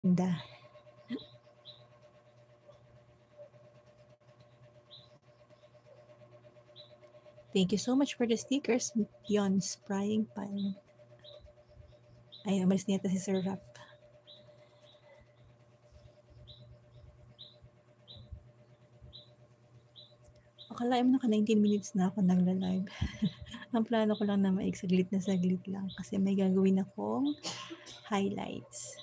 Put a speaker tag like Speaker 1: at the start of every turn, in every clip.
Speaker 1: Ganda. Thank you so much for the stickers, Pion's Frying Pan. Ay, umalis na yata si Sir Rap. Akalain mo naka 19 minutes na ako nagla-live. Ang plano ko lang na saglit na saglit lang kasi may gagawin akong highlights.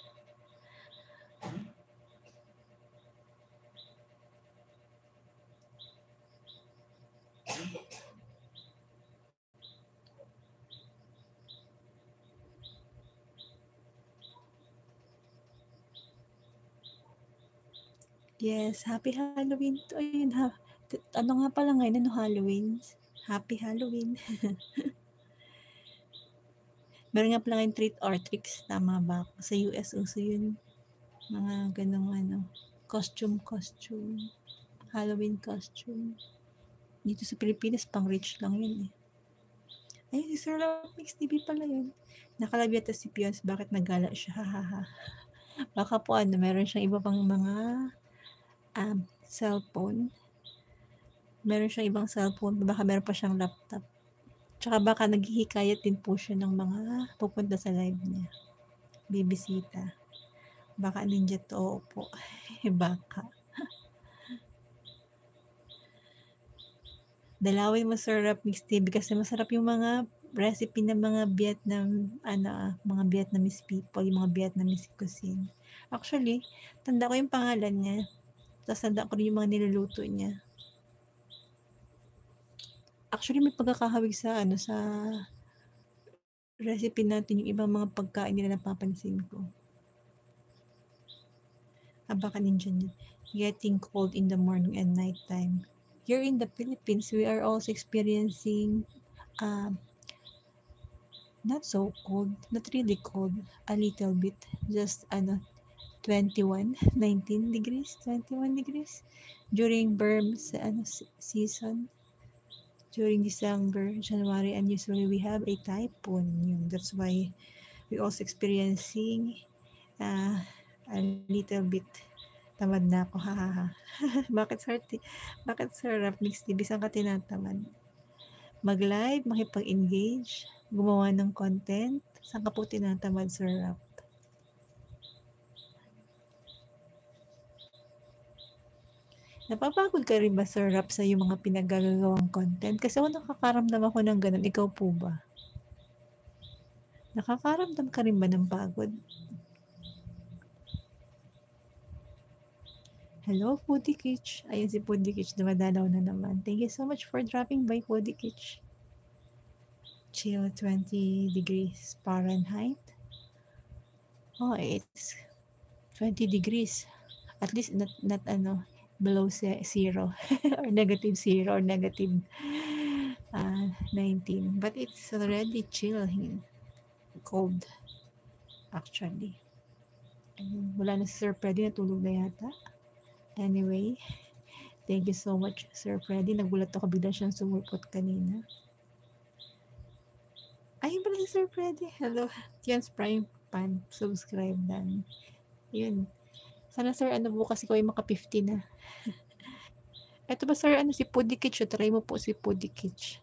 Speaker 1: Yes, happy Halloween to. Ayun ha. Ano nga pala ngayon, ano Halloween? Happy Halloween. Meron nga pala ngayon treat or tricks, tama ba ako? Sa US uso yun. Mga ganong costume. Halloween costume. Dito sa Pilipinas, pang rich lang yun eh. Ayun, si Sir Mix TV pala yun. Nakalive yata si Pions, bakit nagala siya? Hahaha. Baka po meron siyang iba pang mga cellphone. Meron siyang ibang cellphone, baka meron pa siyang laptop. Tsaka baka naghihikayat din po siya ng mga pupunta sa live niya. Bibisita. Baka ninja to po. Baka. Dalawin mo Sir Rap Mix TV kasi masarap yung mga recipe ng mga mga Vietnamese people, yung mga Vietnamese cuisine. Actually, tanda ko yung pangalan niya. Tapos tanda ko rin yung mga niluluto niya. Actually, may pagkakahawig sa sa recipe natin yung ibang mga pagkain nila napapansin ko. Baka ninjan yun. Getting cold in the morning and night time. Here in the Philippines, we are also experiencing not so cold, not really cold, a little bit, just 21, 19 degrees, 21 degrees during Burm's season. During December, January, and usually we have a typhoon. That's why we also experiencing a little bit. Tamad na ako, hahaha. Bakit Sir Rap Mix TV, saan ka tinatamad? Mag-live, makipag-engage, gumawa ng content, saan ka po tinatamad, Sir Rap? Napapagod ka rin ba, Sir Rap, sa yung mga pinagagawang content? Kasi ako nakakaramdam ako ng ganun. Ikaw po ba? Nakakaramdam ka rin ba ng pagod? Hello, Foodie Kitch. Ayun si Foodie Kitch, dumadalaw na naman. Thank you so much for dropping by, Foodie Kitch. Chill 20 degrees Fahrenheit. Oh, it's 20 degrees. At least not below zero or negative 0 or negative 19. But it's already chill, cold actually. Ayun, wala na si Sir Freddy, natulog na yata. Anyway, thank you so much, Sir Freddy. Nagulat ako, bigla siyang sumulpot kanina. Ayun pala si Sir Freddy. Hello, Tian's Prime Pan. Subscribe dan. Yun. Sana Sir, bukas ikaw ay maka-50 na. Ito ba Sir, si Pudikich? Try mo po si Pudikich.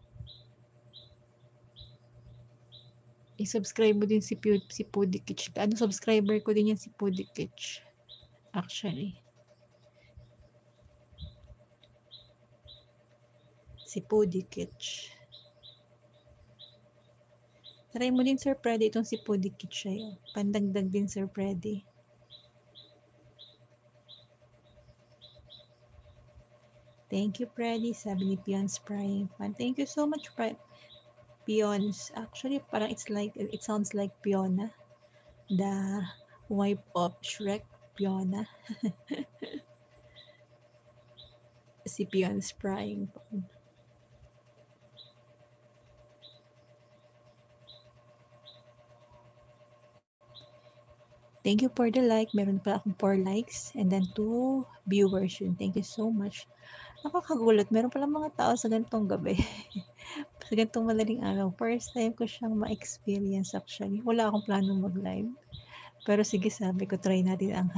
Speaker 1: I-subscribe mo din si Pudikich. Subscriber ko din yan si Pudikich. Actually. Si Pudikich. Try mo din Sir Freddy itong si Pudikich sa'yo. Pandagdag din Sir Freddy. Thank you, Freddy. Sabi ni Pion's Frying Pan. Thank you so much, Pions. Actually, parang it sounds like Fiona. The wife of Shrek, Fiona. Si Pion's Frying Pan. Thank you for the like. Meron pa akong 4 likes and then 2 viewers yun. Thank you so much. Nakakagulat. Meron pala mga tao sa ganitong gabi. Sa ganitong madaling araw. First time ko siyang ma-experience actually. Wala akong plano mag-live. Pero sige sabi ko try natin ang